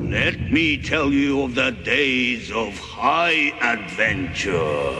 Let me tell you of the days of high adventure.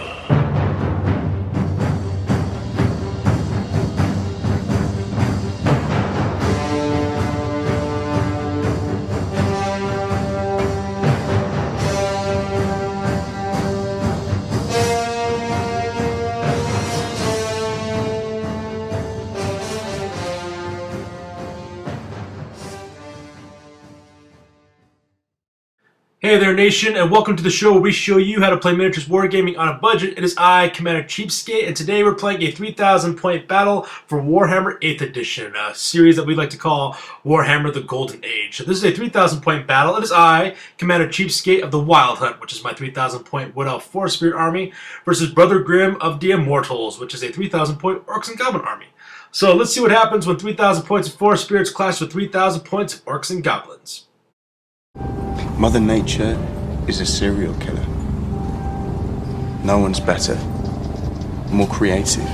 Hey there, nation, and welcome to the show where we show you how to play miniatures wargaming on a budget. It is I, Commander CheapSkate, and today we're playing a 3,000 point battle for Warhammer 8th Edition, a series that we like to call Warhammer the Golden Age. So this is a 3,000 point battle. It is I, Commander CheapSkate of the Wild Hunt, which is my 3,000 point Wood Elf Forest Spirit army, versus Brother Grimm of the Immortals, which is a 3,000 point Orcs and Goblin army. So let's see what happens when 3,000 points of Forest Spirits clash with 3,000 points of Orcs and Goblins. Mother Nature is a serial killer. No one's better, more creative.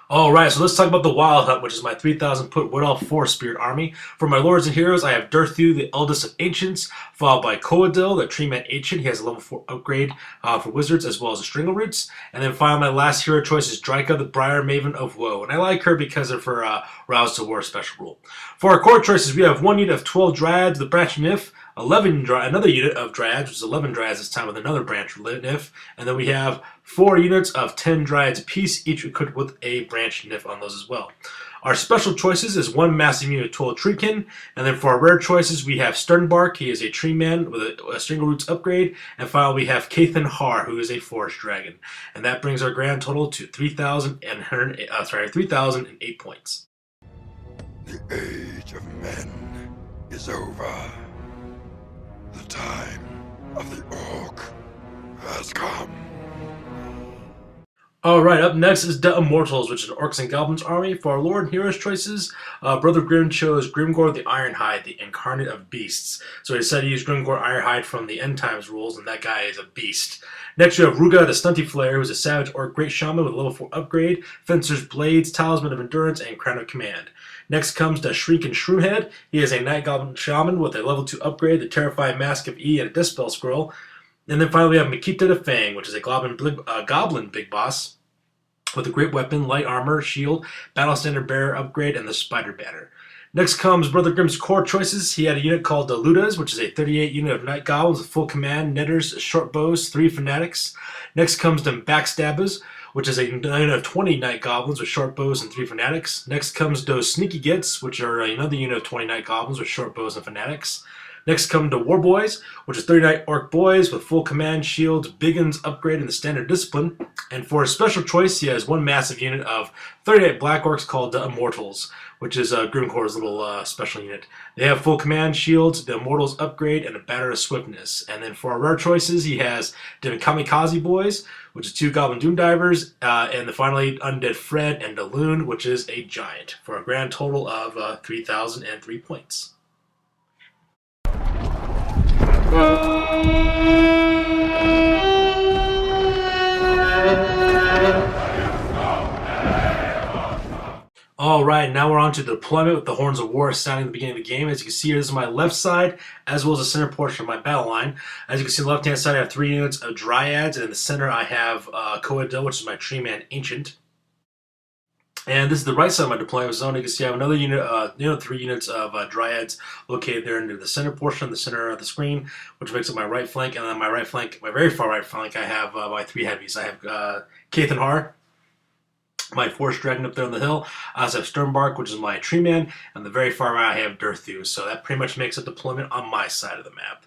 Alright, so let's talk about the Wild Hunt, which is my 3,000 foot Wood Elf Forest Spirit army. For my lords and heroes, I have Durthu, the eldest of ancients, followed by Coadil, the Treeman Ancient. He has a level 4 upgrade for wizards, as well as the Stringle Roots. And then finally, my last hero choice is Dryka, the Briar Maven of Woe. And I like her because of her Rouse to War special rule. For our core choices, we have one unit of 12 Dryads, the Branch Nif, another unit of Dryads, which is 11 Dryads this time with another Branch Nif, and then we have 4 units of 10 Dryads apiece, each equipped with a Branch Nif on those as well. Our special choices is one massive unit of 12 Treekin, and then for our rare choices we have Sternbark, he is a tree man with a Stringle Roots upgrade, and finally we have Kathan Har, who is a Forest Dragon. And that brings our grand total to 3,008 points. The age of men is over. The time of the Orc has come. Alright, up next is the Immortals, which is an Orcs and Goblins army. For our Lord and Heroes choices, Brother Grimm chose Grimgor the Ironhide, the Incarnate of Beasts. So he decided to use Grimgor Ironhide from the End Times rules, and that guy is a beast. Next we have Ruga the Stunty Flare, who is a Savage Orc Great Shaman with a level 4 upgrade, Fencer's Blades, Talisman of Endurance, and Crown of Command. Next comes the Shrieking Shroomhead. He is a Night Goblin Shaman with a level 2 upgrade, the Terrifying Mask of E, and a Dispel Scroll. And then finally we have Makita the Fang, which is a Goblin Big Boss with a great weapon, light armor, shield, battle standard bearer upgrade, and the Spider Banner. Next comes Brother Grimm's core choices. He had a unit called the Ludas, which is a 38 unit of Night Goblins with full command, netters, short bows, 3 fanatics. Next comes the Backstabbers, which is a unit of 20 Night Goblins with short bows and 3 fanatics. Next comes those Sneaky Gits, which are another unit of 20 Night Goblins with short bows and fanatics. Next come the War Boys, which is 30 Night Orc Boys with full command, shields, Biggins upgrade, and the standard discipline. And for his special choice, he has one massive unit of 38 Black Orcs called the Immortals, which is Grimcor's little special unit. They have full command, shields, the Immortals upgrade, and a Batter of Swiftness. And then for our rare choices, he has the Kamikaze Boys, which is 2 Goblin Doom Divers, and finally Undead Fred and the Loon, which is a Giant, for a grand total of 3,003 points. Alright, now we're on to the deployment with the Horns of War sounding at the beginning of the game. As you can see here, this is my left side, as well as the center portion of my battle line. As you can see on the left-hand side, I have 3 units of Dryads, and in the center I have Coadil, which is my Tree Man Ancient. And this is the right side of my deployment zone. You can see I have another unit, 3 units of Dryads located there into the center portion, the center of the screen, which makes up my right flank. And then my right flank, my very far right flank, I have my 3 heavies. I have Kathan Har, my Forest Dragon up there on the hill. I also have Sternbark, which is my Tree Man, and the very far right I have Durthu. So that pretty much makes a deployment on my side of the map.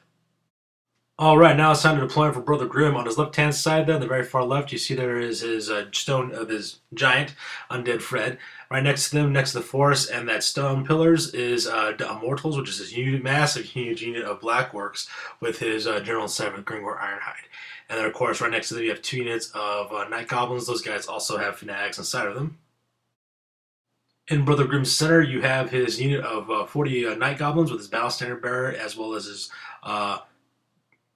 Alright, now it's time to deploy for Brother Grimm. On his left-hand side there, on the very far left, you see there is his stone of his giant, Undead Fred. Right next to them, next to the forest and that stone pillars, is the Immortals, which is his massive, huge unit of Black Orcs with his General 7 Grimgor Ironhide. And then, of course, right next to them, you have 2 units of Night Goblins. Those guys also have fanatics inside of them. In Brother Grimm's center, you have his unit of 40 Night Goblins with his Battle Standard Bearer, as well as his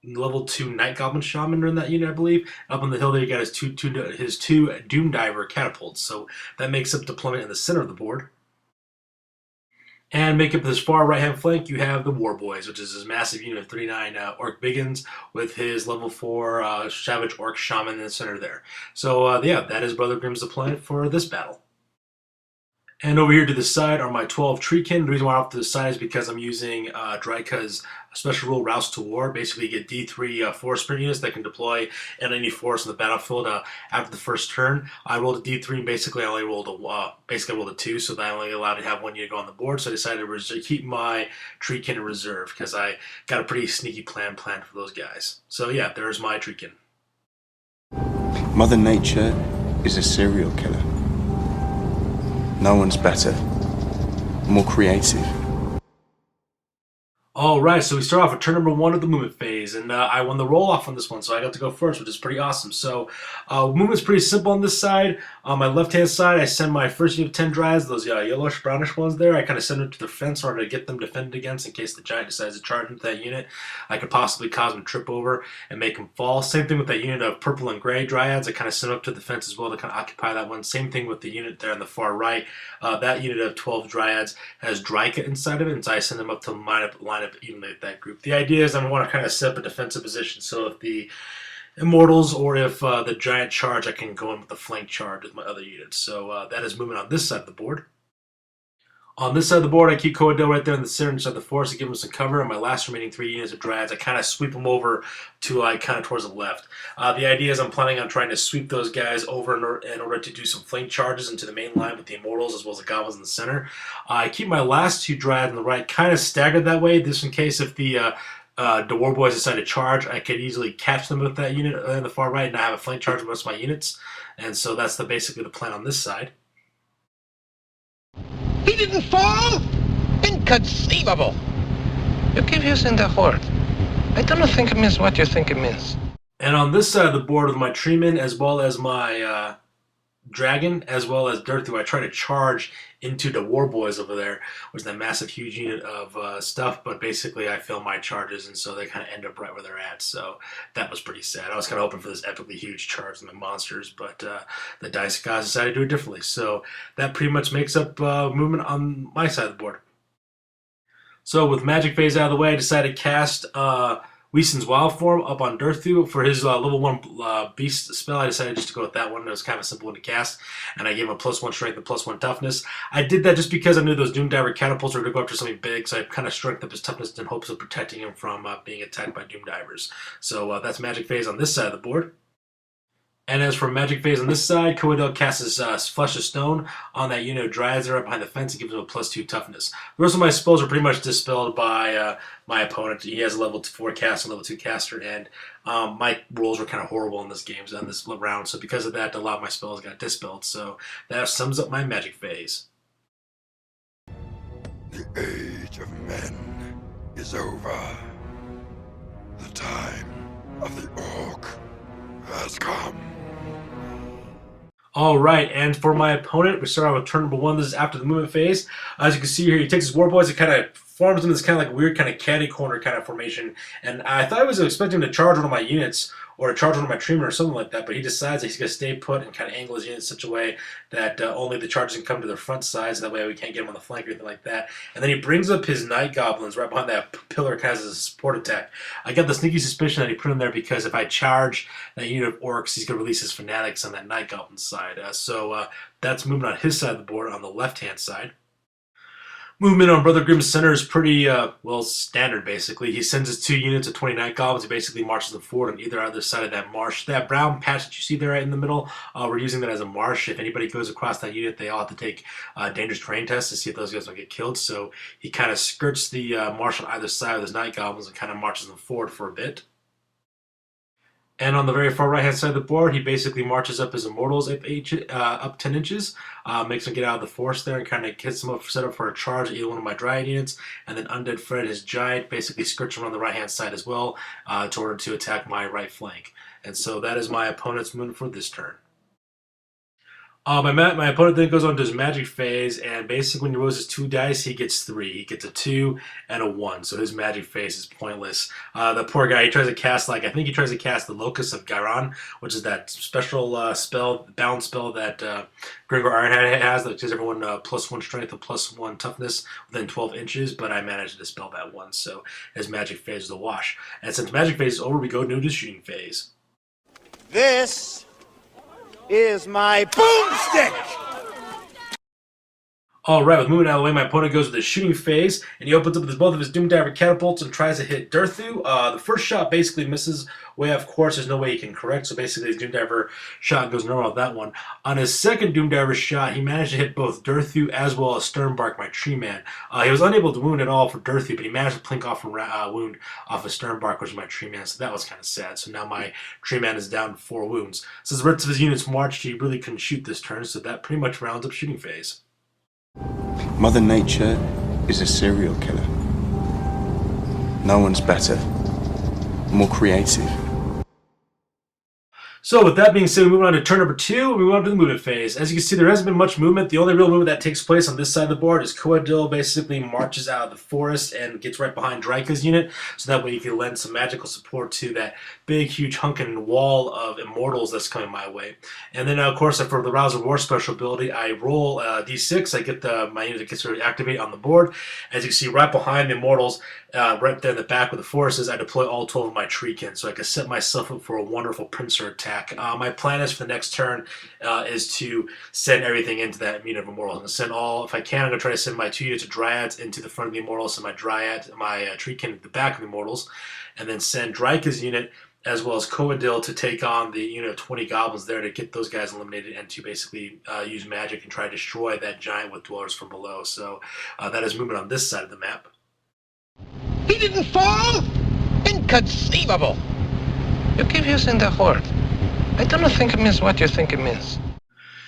level 2 Night Goblin Shaman in that unit, I believe. Up on the hill there, you got his two Doom Diver catapults. So that makes up deployment in the center of the board. And make up this far right-hand flank, you have the War Boys, which is this massive unit of 39 Orc Biggins with his level 4 Savage Orc Shaman in the center there. So yeah, that is Brother Grimm's deployment for this battle. And over here to the side are my 12 Treekin. The reason why I'm off to the side is because I'm using Dryka's special rule Rouse to War. Basically, you get D3 force sprint units that can deploy in any force in the battlefield after the first turn. I rolled a D3 and basically I only rolled a 2, so that I only allowed to have one unit go on the board. So I decided to keep my Treekin in reserve because I got a pretty sneaky plan planned for those guys. So yeah, there's my Treekin. Mother Nature is a serial killer. No one's better, more creative. Alright, so we start off with turn number 1 of the movement phase, and I won the roll-off on this one, so I got to go first, which is pretty awesome. So, movement's pretty simple on this side. On my left-hand side, I send my first unit of 10 Dryads, those yellowish, brownish ones there. I kind of send them to the fence in order to get them defended against in case the giant decides to charge into that unit. I could possibly cause them to trip over and make them fall. Same thing with that unit of purple and gray Dryads. I kind of send them up to the fence as well to kind of occupy that one. Same thing with the unit there on the far right. That unit of 12 Dryads has Dryka inside of it, and so I send them up to line up evenly with that group. The idea is I want to kind of set up a defensive position, so if the Immortals or if the giant charge, I can go in with the flank charge with my other units. So that is movement on this side of the board. On this side of the board, I keep Coadel right there in the center inside the forest to give him some cover. And my last remaining 3 units of Dryads, I kind of sweep them over to kind of towards the left. The idea is I'm planning on trying to sweep those guys over in order to do some flank charges into the main line with the Immortals as well as the Goblins in the center. I keep my last 2 Dryads on the right kind of staggered that way, just in case if the War Boys decide to charge, I could easily catch them with that unit on the far right and I have a flank charge with most of my units. And so that's basically the plan on this side. He didn't fall? Inconceivable! You keep using the horde. I don't think it means what you think it means. And on this side of the board with my Treeman as well as my Dragon as well as Dirthu, I try to charge into the War Boys over there, which is that massive huge unit of stuff, but basically I fail my charges and so they kind of end up right where they're at. So that was pretty sad. I was kind of hoping for this epically huge charge in the monsters, but the dice gods decided to do it differently. So that pretty much makes up movement on my side of the board. So with Magic Phase out of the way, I decided to cast Weason's Wild Form up on Dirthu for his level 1 beast spell. I decided just to go with that one. It was kind of a simple one to cast, and I gave him a +1 strength and +1 toughness. I did that just because I knew those Doomdiver catapults were going to go after something big, so I kind of strengthened up his toughness in hopes of protecting him from being attacked by Doomdivers. So that's Magic Phase on this side of the board. And as for Magic Phase on this side, Coadel casts his Flesh of Stone on that unit of Dryads there right behind the fence and gives him a +2 toughness. The rest of my spells are pretty much dispelled by my opponent. He has a level 4 caster and level 2 caster, and my rolls were kind of horrible in this game, on this round, so because of that, a lot of my spells got dispelled. So that sums up my Magic Phase. The age of men is over. The time of the Orc has come. Alright, and for my opponent, we start out with turn number 1. This is after the movement phase. As you can see here, he takes his War Boys and kind of forms in this kind of like weird kind of catty corner kind of formation. And I thought I was expecting him to charge one of my units or to charge one of my Treemen or something like that, but he decides that he's going to stay put and kind of angle his unit in such a way that only the charges can come to their front sides, that way we can't get him on the flank or anything like that. And then he brings up his Night Goblins right behind that pillar kind of as a support attack. I got the sneaky suspicion that he put him there because if I charge that unit of Orcs, he's going to release his Fanatics on that Night Goblin side. So that's movement on his side of the board on the left-hand side. Movement on Brother Grimm's center is pretty, well, standard, basically. He sends his 2 units of 29 goblins. He basically marches them forward on either side of that marsh. That brown patch that you see there right in the middle, we're using that as a marsh. If anybody goes across that unit, they all have to take dangerous terrain tests to see if those guys don't get killed. So he kind of skirts the marsh on either side of his night goblins and kind of marches them forward for a bit. And on the very far right-hand side of the board, he basically marches up his Immortals up 10 inches, makes them get out of the forest there, and kind of gets them up, set up for a charge at either one of my Dryad units. And then Undead Fred, his Giant, basically skirts around the right-hand side as well in order to attack my right flank. And so that is my opponent's movement for this turn. My opponent then goes on to his magic phase, and basically when he rolls his 2 dice, he gets 3. He gets a 2 and a 1, so his magic phase is pointless. The poor guy, he tries to cast, I think he tries to cast the Locus of Garan, which is that special spell, balance spell that Gringor Ironhide has that gives everyone +1 strength and +1 toughness within 12 inches, but I managed to dispel that one, so his magic phase is a wash. And since magic phase is over, we go to the shooting phase. This is my boomstick! Alright, with moving out of the way, my opponent goes with his shooting phase, and he opens up with both of his Doomdiver catapults and tries to hit Durthu. The first shot basically misses way off course. There's no way he can correct, so basically his Doomdiver shot goes normal with that one. On his second Doomdiver shot, he managed to hit both Durthu as well as Sternbark, my tree man. He was unable to wound at all for Durthu, but he managed to plink off a wound off of Sternbark, which is my tree man, so that was kind of sad. So now my tree man is down 4 wounds. Since the rest of his units marched, he really couldn't shoot this turn, so that pretty much rounds up shooting phase. Mother Nature is a serial killer. No one's better, more creative. So with that being said, we move on to turn number 2, we move on to the movement phase. As you can see, there hasn't been much movement. The only real movement that takes place on this side of the board is Coadil basically marches out of the forest and gets right behind Draika's unit, so that way you can lend some magical support to that big, huge hunkin' wall of immortals that's coming my way. And then, of course, for the Rouse of War special ability, I roll d6. I get my unit that gets to activate on the board. As you can see, right behind the immortals, right there in the back where the forest is, I deploy all 12 of my treekin, so I can set myself up for a wonderful pincer attack. My plan is for the next turn is to send everything into that unit of immortals. I'm going to send all, if I can, I'm going to try to send my 2 units of dryads into the front of the immortals, and my treekin at the back of the immortals, and then send Draika's unit as well as Coadil to take on the unit of 20 goblins there to get those guys eliminated and to basically use magic and try to destroy that giant with dwellers from below. So that is movement on this side of the map. He didn't fall? Inconceivable! You keep using the horde. I don't think it means what you think it means.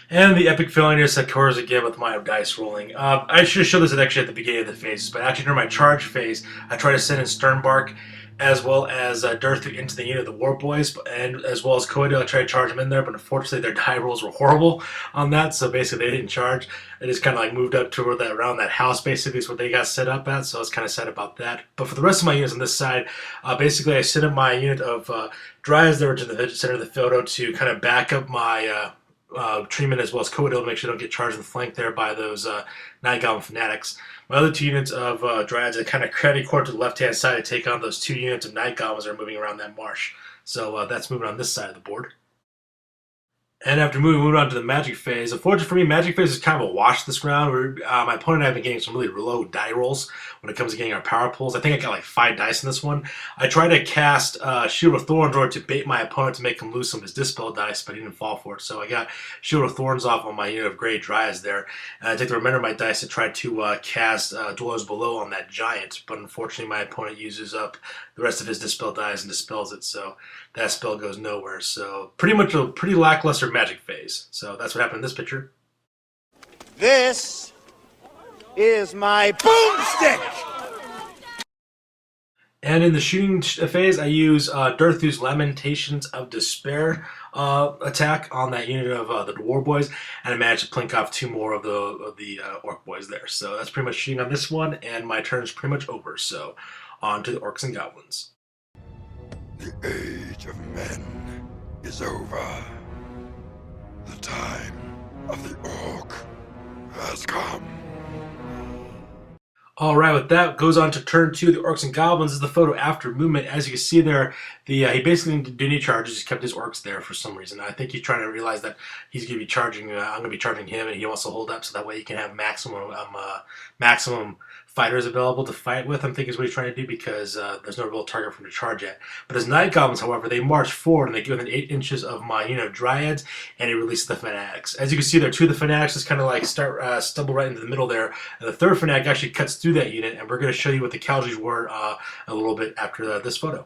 And the epic failure that occurs again with my dice rolling. I should show this actually at the beginning of the phases, but actually during my charge phase, I try to send in Sternbark as well as Durthu into the unit of the War Boys, and as well as Coadil. I tried to charge them in there, but unfortunately their die rolls were horrible on that, so basically they didn't charge. They just kind of moved up to where around that house basically is what they got set up at, so I was kind of sad about that. But for the rest of my units on this side, basically I set up my unit of Dryads that were to the center of the field to kind of back up my treatment as well as Coadil to make sure I don't get charged in the flank there by those Night Goblin fanatics. My other 2 units of Dryads, I kind of credit court to the left-hand side to take on those 2 units of Night Goblins that are moving around that marsh. So that's moving on this side of the board. And after moving on to the magic phase, unfortunately for me, magic phase is kind of a wash this round. My opponent and I have been getting some really low die rolls when it comes to getting our power pulls. I think I got 5 dice in this one. I tried to cast Shield of Thorns or to bait my opponent to make him lose some of his Dispel dice, but he didn't fall for it. So I got Shield of Thorns off on my unit of Grey Dryads there. And I take the remainder of my dice to try to cast Dwellers Below on that giant, but unfortunately my opponent uses up the rest of his Dispel dice and dispels it, so that spell goes nowhere. So pretty much a pretty lackluster magic phase. So that's what happened in this picture. This is my boomstick! And in the shooting phase, I use Durthu's Lamentations of Despair attack on that unit of the War Boys, and I managed to plink off 2 more of the Orc Boys there. So that's pretty much shooting on this one, and my turn is pretty much over. So on to the Orcs and Goblins. The age of men is over. The time of the Orc has come. Alright, with that, goes on to turn 2, the Orcs and Goblins. This is the photo after movement. As you can see there, he basically didn't do any charges, just kept his Orcs there for some reason. I think he's trying to realize that he's going to be charging, I'm going to be charging him, and he wants to hold up so that way he can have maximum fighters available to fight with. I'm thinking is what he's trying to do because there's no real target for him to charge at. But his Night Goblins, however, they march forward and they get within 8 inches of my unit of Dryads, and he releases the Fanatics. As you can see there, 2 of the Fanatics just kind of stumble right into the middle there, and the 3rd Fanatic actually cuts through that unit, and we're going to show you what the casualties were a little bit after this photo.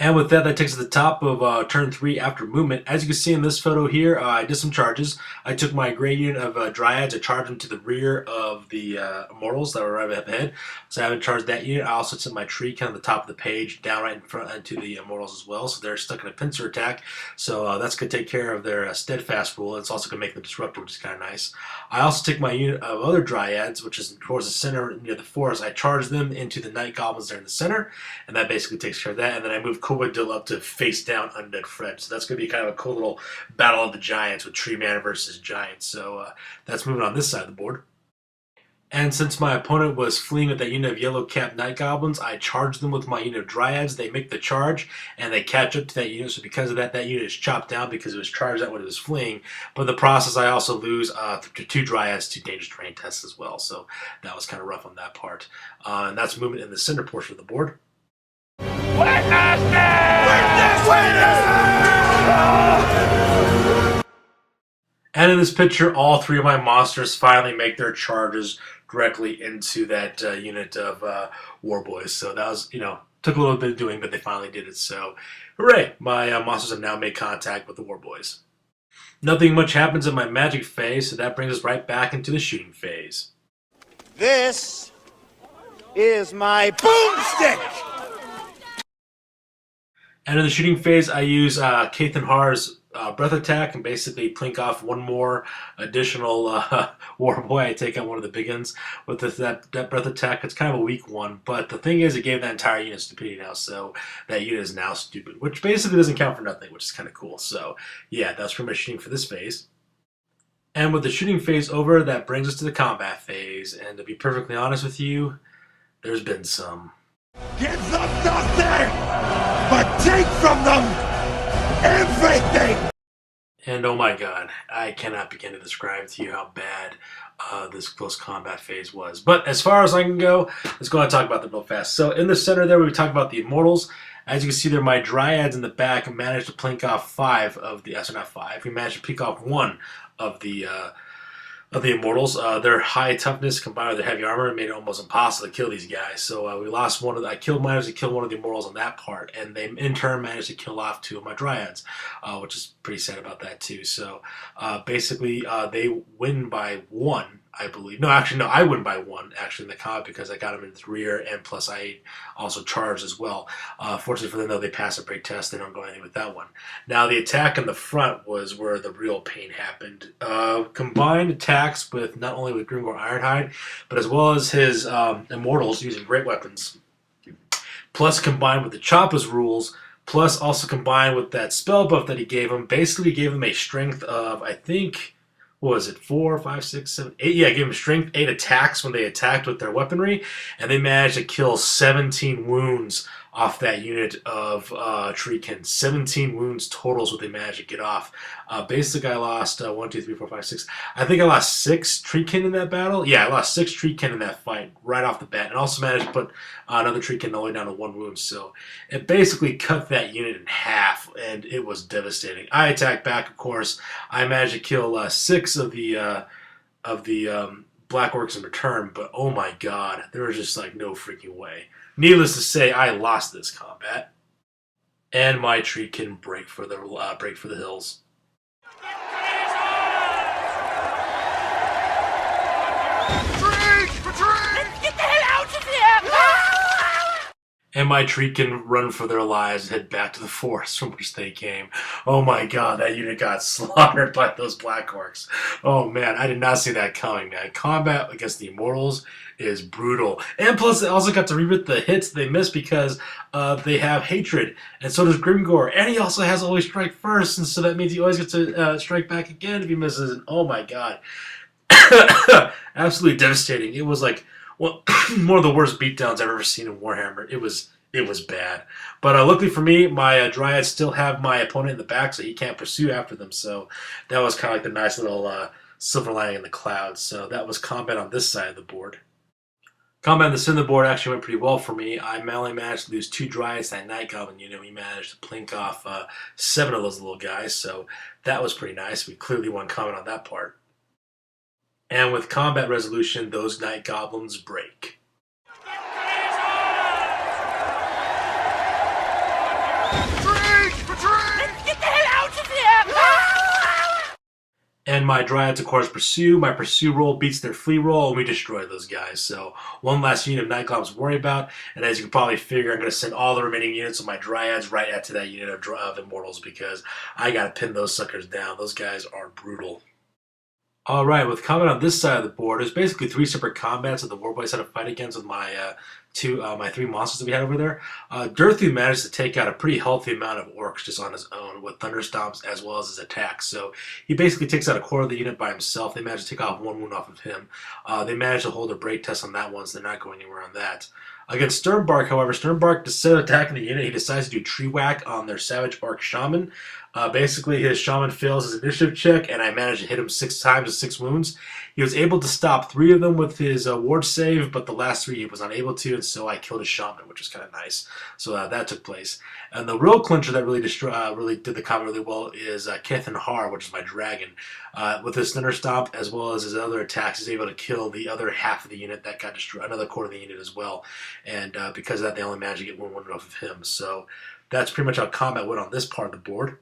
And with that, that takes us to the top of turn 3 after movement. As you can see in this photo here, I did some charges. I took my gray unit of Dryads, I charged them to the rear of the Immortals that were right up ahead. So I haven't charged that unit. I also set my tree kind of the top of the page, down right in front into the Immortals as well. So they're stuck in a pincer attack. So that's going to take care of their steadfast rule. It's also going to make them disruptive, which is kind of nice. I also take my unit of other Dryads, which is towards the center near the forest. I charge them into the Night Goblins there in the center, and that basically takes care of that. And then I move Dill up to face down Undead Fred. So that's going to be kind of a cool little battle of the giants with Tree Man versus Giants. So that's moving on this side of the board. And since my opponent was fleeing with that unit of yellow capped Night Goblins, I charge them with my unit of Dryads. They make the charge and they catch up to that unit. So because of that, that unit is chopped down because it was charged out when it was fleeing. But in the process, I also lose 2 Dryads to dangerous terrain tests as well. So that was kind of rough on that part. And that's movement in the center portion of the board. And in this picture, all 3 of my monsters finally make their charges directly into that unit of War Boys. So that was, took a little bit of doing, but they finally did it. So, hooray! My monsters have now made contact with the War Boys. Nothing much happens in my magic phase, so that brings us right back into the shooting phase. This is my boomstick! And in the shooting phase, I use Kathan Har's breath attack and basically plink off one more additional war boy. I take out one of the big ones with that breath attack. It's kind of a weak one, but the thing is, it gave that entire unit stupidity now, so that unit is now stupid, which basically doesn't count for nothing, which is kind of cool. So yeah, that's pretty much shooting for this phase. And with the shooting phase over, that brings us to the combat phase. And to be perfectly honest with you, there's been some. Give them nothing, but take from them everything! And oh my god, I cannot begin to describe to you how bad this close combat phase was. But as far as I can go, let's go and talk about them real fast. So in the center there, we talk about the Immortals. As you can see there, my Dryads in the back managed to plink off 5 of the, not 5, we managed to pick off 1 of the Immortals. Their high toughness combined with their heavy armor made it almost impossible to kill these guys. So we lost one of I managed to kill one of the Immortals on that part, and they in turn managed to kill off 2 of my Dryads, which is pretty sad about that too. So basically, they win by 1. I believe. No, actually, no, I win by 1, actually, in the combat because I got them in the rear, and plus I also charged as well. Fortunately for them, though, they pass a break test. They don't go anything with that one. Now, the attack in the front was where the real pain happened. Combined attacks with not only with Grimgor Ironhide, but as well as his Immortals using great weapons, plus combined with the Choppa's rules, plus also combined with that spell buff that he gave him, basically gave him a strength of, I think, what was it, 4, 5, 6, 7, 8? Yeah, gave them strength 8 attacks when they attacked with their weaponry, and they managed to kill 17 wounds off that unit of Treekin. 17 wounds total is what they managed to get off. Basically, I lost 1, 2, 3, 4, 5, 6. I think I lost 6 Treekin in that battle. Yeah, I lost 6 Treekin in that fight right off the bat, and also managed to put another Treekin all the way down to 1 wound. So it basically cut that unit in half, and it was devastating. I attacked back, of course. I managed to kill 6 of the Black Orcs in return, but oh my god, there was just like no freaking way. Needless to say, I lost this combat, and my tree can break for the hills. Let's get the hell out of here! And my tree can run for their lives and head back to the forest from which they came. Oh my god, that unit got slaughtered by those Black Orcs. Oh man, I did not see that coming, man. Combat against the Immortals is brutal. And plus, they also got to reroute the hits they missed because they have hatred. And so does Grimgor. And he also has always strike first, and so that means he always gets to strike back again if he misses. And oh my god. Absolutely devastating. It was like, well, one of the worst beatdowns I've ever seen in Warhammer. It was bad. But luckily for me, my Dryads still have my opponent in the back, so he can't pursue after them. So that was kind of like the nice little silver lining in the clouds. So that was combat on this side of the board. Combat on the center of the board actually went pretty well for me. I only managed to lose 2 Dryads that Night Goblin unit. We managed to plink off 7 of those little guys, so that was pretty nice. We clearly won combat on that part. And with combat resolution, those Night Goblins break. And my Dryads, of course, pursue. My pursuit roll beats their flee roll, and we destroy those guys. So one last unit of Night Goblins to worry about. And as you can probably figure, I'm going to send all the remaining units of my Dryads right out to that unit of Immortals because I got to pin those suckers down. Those guys are brutal. All right, with combat on this side of the board, there's basically 3 separate combats that the Warboys had to fight against with my my 3 monsters that we had over there. Durthu managed to take out a pretty healthy amount of Orcs just on his own with Thunderstomps as well as his attacks. So he basically takes out a quarter of the unit by himself. They managed to take off 1 wound off of him. They managed to hold a break test on that one, so they're not going anywhere on that. Against Sternbark, however, Sternbark, instead of attacking the unit, he decides to do Tree Whack on their Savage Bark Shaman. Basically, his Shaman fails his initiative check, and I managed to hit him 6 times with 6 wounds. He was able to stop 3 of them with his ward save, but the last 3 he was unable to, and so I killed his Shaman, which was kind of nice. So that took place. And the real clincher that really did the combat really well is Kethan Har, which is my dragon. With his Thunderstomp, as well as his other attacks, he's able to kill the other half of the unit that got destroyed, another quarter of the unit as well. And because of that, they only managed to get 1 wound off of him. So that's pretty much how combat went on this part of the board.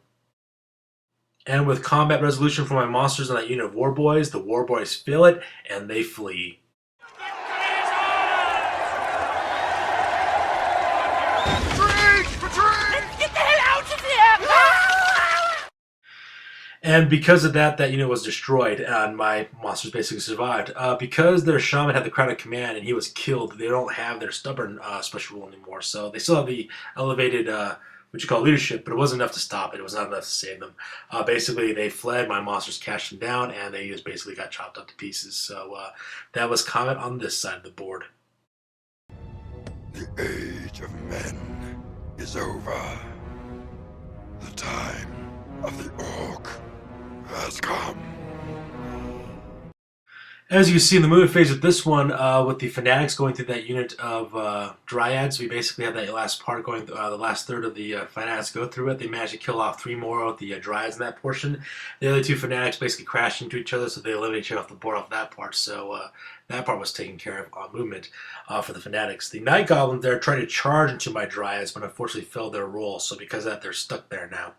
And with combat resolution for my monsters on that unit of Warboys, the Warboys fail it, and they flee. And because of that, that unit was destroyed, and my monsters basically survived. Because their Shaman had the Crown of Command and he was killed, they don't have their Stubborn special rule anymore. So they still have the elevated what you call leadership, but it wasn't enough to stop it. It was not enough to save them. Basically, they fled, my monsters cashed them down, and they just basically got chopped up to pieces. So that was combat on this side of the board. The age of men is over. The time of the Orc has come. As you can see in the movie phase with this one, with the Fanatics going through that unit of Dryads, we basically have that last part going, the last third of the Fanatics go through it. They managed to kill off 3 more of the Dryads in that portion. The other 2 Fanatics basically crashed into each other, so they eliminated each other off the board off that part. So that part was taken care of on movement for the Fanatics. The Night Goblins there tried to charge into my Dryads, but unfortunately failed their roll, so because of that, they're stuck there now.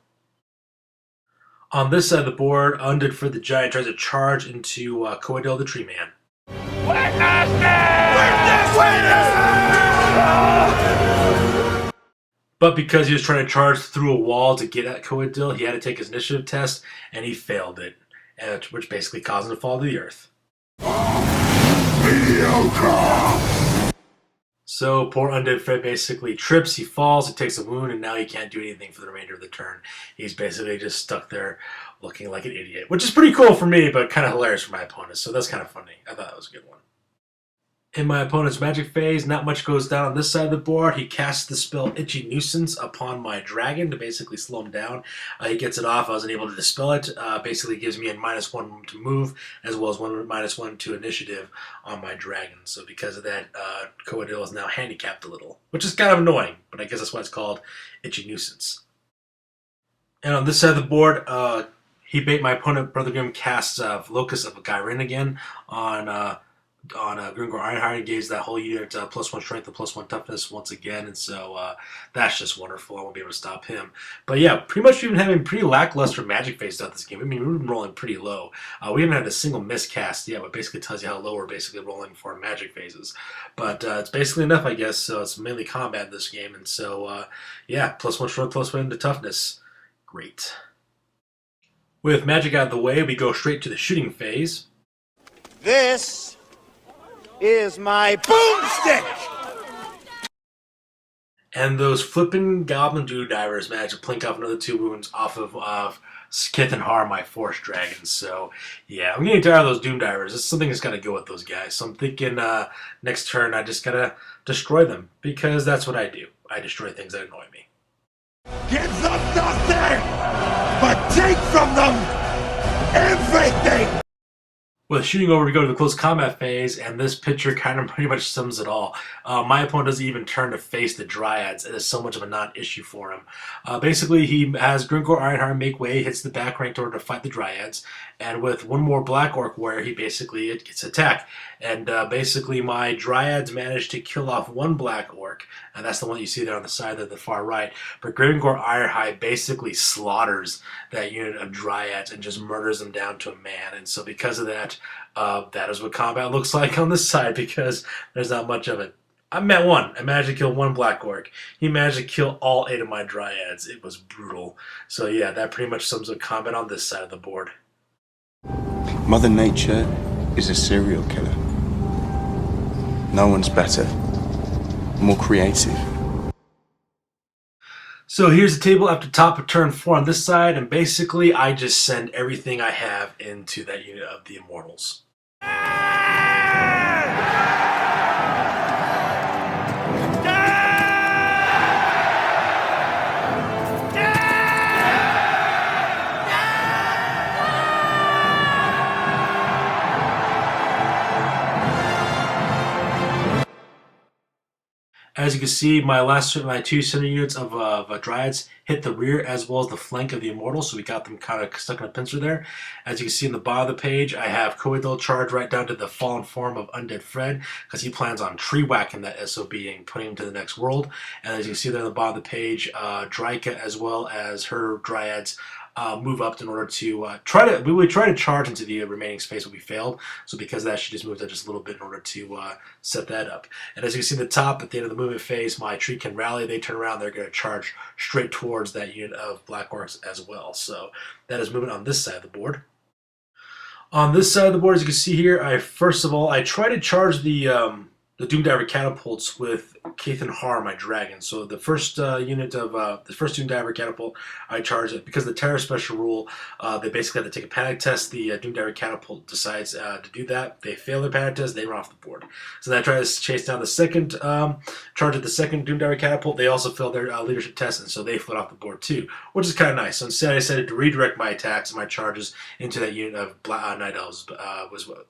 On this side of the board, Undead for the Giant tries to charge into Coadil the Tree Man. But because he was trying to charge through a wall to get at Coadil, he had to take his initiative test, and he failed it, which basically caused him to fall to the earth. So poor Undead Fred basically trips, he falls, he takes a wound, and now he can't do anything for the remainder of the turn. He's basically just stuck there looking like an idiot, which is pretty cool for me, but kind of hilarious for my opponents, so that's kind of funny. I thought that was a good one. In my opponent's magic phase, not much goes down on this side of the board. He casts the spell Itchy Nuisance upon my dragon to basically slow him down. He gets it off. I was unable to dispel it. Basically gives me a -1 to move, as well as -1 to initiative on my dragon. So because of that, Coadil is now handicapped a little, which is kind of annoying, but I guess that's why it's called Itchy Nuisance. And on this side of the board, my opponent, Brother Grimm, casts Locus of Gyrin again on Grimgor Ironhide, gives that whole unit +1 strength and +1 toughness once again, and so that's just wonderful. I won't be able to stop him. But yeah, pretty much we've been having pretty lackluster magic phase throughout this game. I mean, we've been rolling pretty low. We haven't had a single miscast yet, but basically tells you how low we're basically rolling for our magic phases. But it's basically enough, I guess. So it's mainly combat in this game, and so yeah, +1 strength, +1 to toughness. Great. With magic out of the way, we go straight to the shooting phase. This is my boomstick! And those flippin' Goblin Divers managed to plink off another 2 wounds off of Kethan Har, my Forest Dragon. So, yeah, I'm getting tired of those Doom Divers. It's something that's got to go with those guys. So I'm thinking next turn I just got to destroy them, because that's what I do. I destroy things that annoy me. Give them nothing, but take from them everything! With shooting over, we go to the close combat phase, and this picture kind of pretty much sums it all. My opponent doesn't even turn to face the Dryads. It is so much of a non-issue for him. Basically, he has Grimgor Ironheart make way, hits the back rank in order to fight the Dryads, and with one more Black Orc warrior, he basically gets attack. And basically, my Dryads managed to kill off one Black Orc, and that's the one that you see there on the side of the far right. But Grimgor Ironhide basically slaughters that unit of Dryads and just murders them down to a man. And so because of that, that is what combat looks like on this side, because there's not much of it. I met one. I managed to kill one Black Orc. He managed to kill all 8 of my Dryads. It was brutal. So yeah, that pretty much sums up combat on this side of the board. Mother Nature is a serial killer. No one's better, more creative. So here's the table after top of turn 4 on this side, and basically I just send everything I have into that unit of the Immortals. As you can see, my 2 center units of Dryads hit the rear as well as the flank of the Immortals, so we got them kind of stuck in a pincer there. As you can see in the bottom of the page, I have Coedel charge right down to the fallen form of Undead Fred, because he plans on tree whacking that SOB and putting him to the next world. And as you can see there in the bottom of the page, Dryka as well as her Dryads move up in order to we would try to charge into the remaining space, but we failed. So because of that, she just moved up just a little bit in order to set that up. And as you can see at the top, at the end of the movement phase, my tree can rally. They turn around, they're going to charge straight towards that unit of Black Orcs as well. So that is movement on this side of the board. On this side of the board, as you can see here, first of all, I try to charge the Doomdiver catapults with Kathan Har, my dragon. So the first unit of the first Doomdiver catapult, I charge it because of the terror special rule. They basically have to take a panic test. The Doomdiver catapult decides to do that. They fail their panic test, they run off the board. So then I try to chase down the second charge at the second Doomdiver catapult. They also failed their leadership test, and so they fled off the board too, which is kind of nice. So instead, I decided to redirect my attacks and my charges into that unit of Night Elves,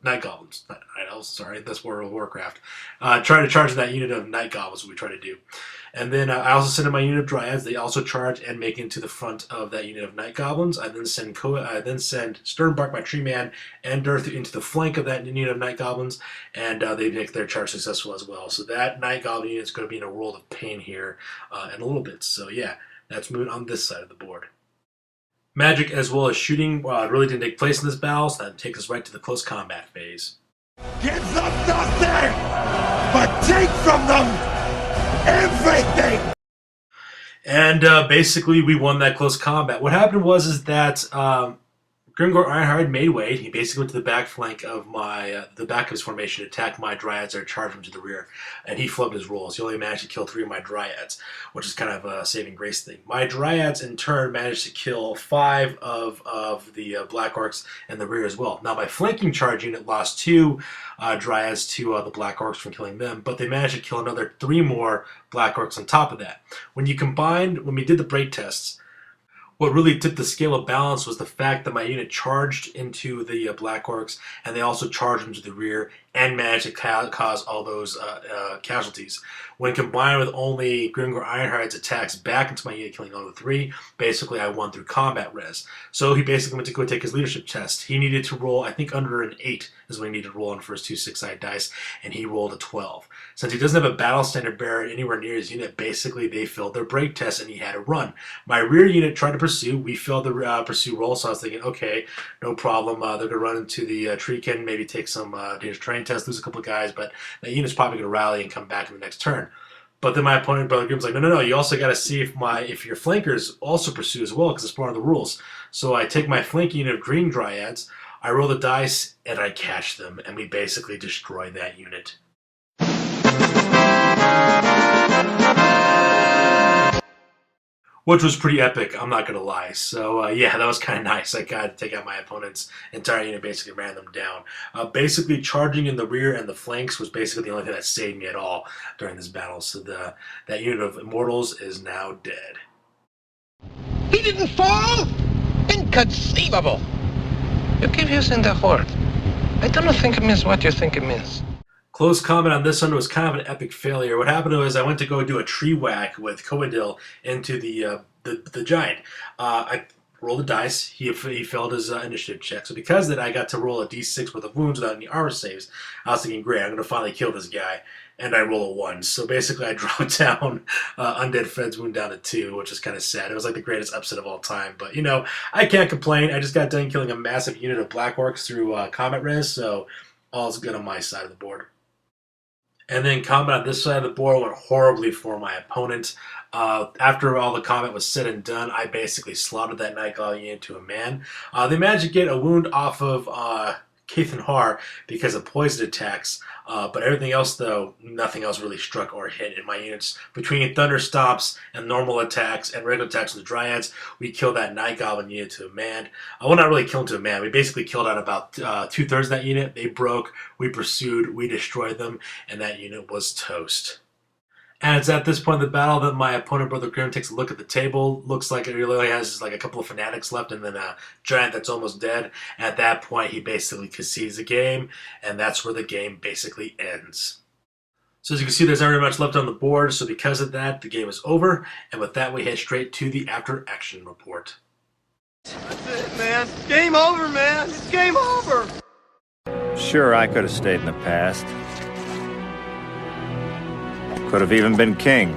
Night Goblins, not Night Elves. Sorry, that's World of Warcraft. Try to charge in that unit of Night Goblins, what we try to do. And then I also send in my unit of Dryads. They also charge and make into the front of that unit of Night Goblins. I then send Sternbark, my tree man, and Dirthu into the flank of that unit of Night Goblins, and they make their charge successful as well. So that Night Goblin unit is going to be in a world of pain here in a little bit. So yeah, that's moving on this side of the board. Magic as well as shooting really didn't take place in this battle, so that takes us right to the close combat phase. Give them nothing, but take from them everything! And basically, we won that close combat. What happened was that Grimgor Ironhide made way. He basically went to the back flank of the back of his formation to attack my Dryads or charge him to the rear, and he flubbed his rolls. He only managed to kill 3 of my Dryads, which is kind of a saving grace thing. My Dryads, in turn, managed to kill 5 of the Black Orcs in the rear as well. Now, my flanking charge unit lost 2 Dryads to the Black Orcs from killing them, but they managed to kill another 3 more Black Orcs on top of that. When we did the break tests, what really tipped the scale of balance was the fact that my unit charged into the Black Orcs, and they also charged them to the rear and managed to cause all those casualties. When combined with only Grimgor Ironhide's attacks back into my unit, killing all the 3, basically I won through combat res. So he basically went to go take his leadership test. He needed to roll, I think under an 8 is what he needed to roll on the first 2 6-sided dice, and he rolled a 12. Since he doesn't have a battle standard bearer anywhere near his unit, basically they failed their break test and he had to run. My rear unit tried to pursue. We failed the pursue roll, so I was thinking, okay, no problem. They're going to run into the treekin, maybe take some dangerous terrain test, lose a couple of guys, but that unit's probably going to rally and come back in the next turn. But then my opponent, Brother Grimm's like, no, you also got to see if your flankers also pursue as well, because it's part of the rules. So I take my flank unit of green Dryads, I roll the dice, and I catch them, and we basically destroy that unit. Which was pretty epic, I'm not going to lie. So yeah, that was kind of nice. I got to take out my opponent's entire unit, basically ran them down. Basically charging in the rear and the flanks was basically the only thing that saved me at all during this battle. So that unit of Immortals is now dead. He didn't fall? Inconceivable! You keep using the horde. I don't think it means what you think it means. Close comment on this one was kind of an epic failure. What happened was I went to go do a tree whack with Coadil into the giant. I rolled a dice. He failed his initiative check. So because of that, I got to roll a d6 worth of wounds without any armor saves. I was thinking, great, I'm going to finally kill this guy. And I roll a 1. So basically I dropped down Undead Fred's wound down to 2, which is kind of sad. It was like the greatest upset of all time. But, you know, I can't complain. I just got done killing a massive unit of Black Orcs through combat res, so all's good on my side of the board. And then combat on this side of the board went horribly for my opponent. After all the combat was said and done, I basically slaughtered that Night Goblin into a man. They managed to get a wound off of Kathan Har because of poison attacks, but everything else, though, nothing else really struck or hit in my units. Between Thunder Stops and normal attacks and regular attacks with the Dryads, we killed that Night Goblin unit to a man. Well, not really killed to a man. We basically killed out about 2/3 of that unit. They broke, we pursued, we destroyed them, and that unit was toast. And it's at this point in the battle that my opponent, Brother Grim, takes a look at the table. Looks like it really has like a couple of fanatics left and then a giant that's almost dead. At that point, he basically concedes the game, and that's where the game basically ends. So as you can see, there's not very much left on the board, so because of that, the game is over. And with that, we head straight to the after-action report. That's it, man. Game over, man. It's game over. Sure, I could have stayed in the past. Could have even been king.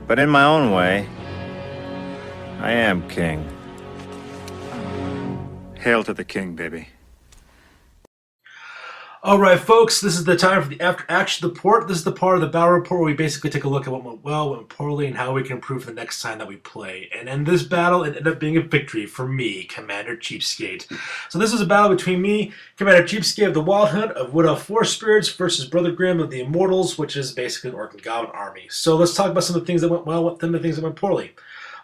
But in my own way, I am king. Hail to the king, baby. Alright folks, this is the time for the after action report. This is the part of the battle report where we basically take a look at what went well, what went poorly, and how we can improve the next time that we play. And in this battle, it ended up being a victory for me, Commander CheapSkate. So this is a battle between me, Commander CheapSkate of the Wild Hunt of Wood Elf Forest Spirits versus Brother Grim of the Immortals, which is basically an Orc and Goblin army. So let's talk about some of the things that went well, some of the things that went poorly.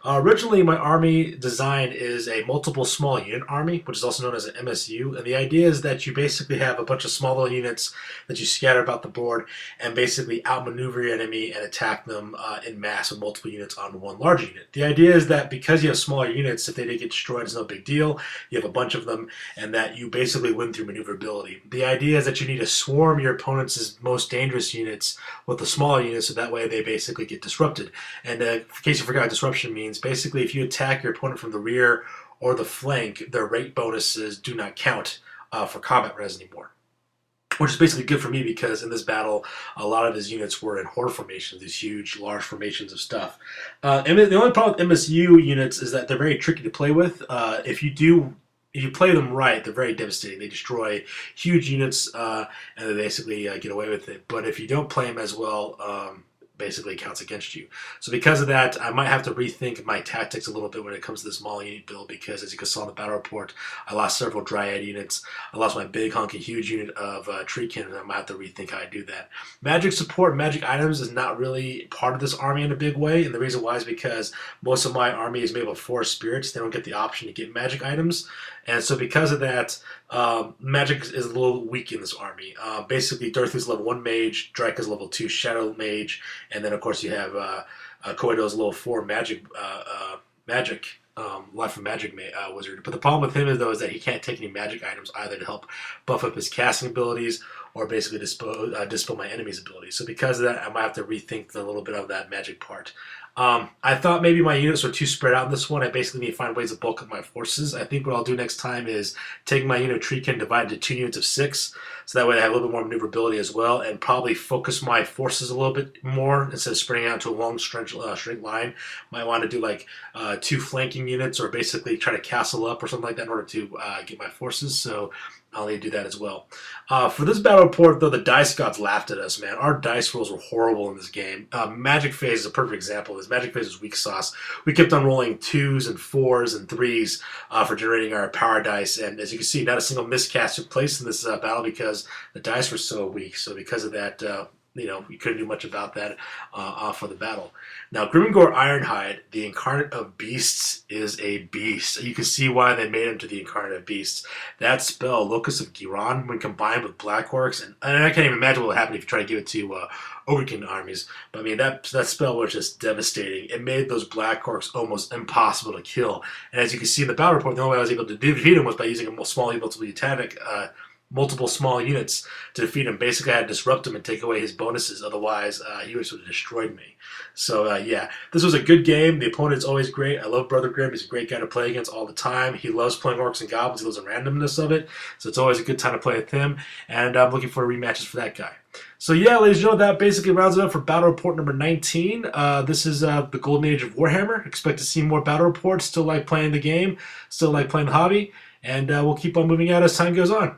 Originally, my army design is a multiple small unit army, which is also known as an MSU, and the idea is that you basically have a bunch of small little units that you scatter about the board and basically outmaneuver your enemy and attack them in mass with multiple units on one large unit. The idea is that because you have smaller units, if they get destroyed, it's no big deal. You have a bunch of them, and that you basically win through maneuverability. The idea is that you need to swarm your opponent's most dangerous units with the smaller units, so that way they basically get disrupted. And in case you forgot, disruption means basically if you attack your opponent from the rear or the flank, their rate bonuses do not count for combat res anymore. Which is basically good for me because in this battle, a lot of his units were in horde formations, these huge, large formations of stuff. And the only problem with MSU units is that they're very tricky to play with. If you play them right, they're very devastating. They destroy huge units and they basically get away with it. But if you don't play them as well, basically counts against you. So because of that, I might have to rethink my tactics a little bit when it comes to this small unit build, because as you saw in the battle report, I lost several Dryad units. I lost my big hunky huge unit of Treekin, and I might have to rethink how I do that. Magic support, magic items is not really part of this army in a big way, and the reason why is because most of my army is made up of forest spirits. They don't get the option to get magic items, and so because of that, magic is a little weak in this army. Basically, Dorothy's level 1 mage, Draka's level 2 shadow mage, and then of course you have Koido's level 4 magic life of magic wizard. But the problem with him is though is that he can't take any magic items either to help buff up his casting abilities or basically dispel my enemy's abilities. So because of that, I might have to rethink a little bit of that magic part. I thought maybe my units were too spread out in this one. I basically need to find ways to bulk up my forces. I think what I'll do next time is take my unit Treekin, divide into 2 units of 6, so that way I have a little bit more maneuverability as well, and probably focus my forces a little bit more instead of spreading out to a long straight line. Might want to do like 2 flanking units, or basically try to castle up or something like that in order to get my forces. So I'll need to do that as well. For this battle report, though, the dice gods laughed at us, man. Our dice rolls were horrible in this game. Magic Phase is a perfect example of this. Magic Phase was weak sauce. We kept on rolling 2s and 4s and 3s for generating our power dice, and as you can see, not a single miscast took place in this battle because the dice were so weak. So because of that, you couldn't do much about that for the battle. Now, Grimgor Ironhide, the Incarnate of Beasts, is a beast. You can see why they made him to the Incarnate of Beasts. That spell, Locus of Giron, when combined with Black Orcs, and I can't even imagine what would happen if you try to give it to Ogre King armies. But I mean, that spell was just devastating. It made those Black Orcs almost impossible to kill. And as you can see in the battle report, the only way I was able to defeat him was by using a small multiple small units to defeat him. Basically, I had to disrupt him and take away his bonuses. Otherwise, he would have destroyed me. So, yeah, this was a good game. The opponent's always great. I love Brother Grimm. He's a great guy to play against all the time. He loves playing Orcs and Goblins. He loves the randomness of it. So it's always a good time to play with him. And I'm looking for rematches for that guy. So, yeah, ladies and gentlemen, that basically rounds it up for Battle Report number 19. This is the Golden Age of Warhammer. Expect to see more Battle Reports. Still like playing the game. Still like playing the hobby. And we'll keep on moving out as time goes on.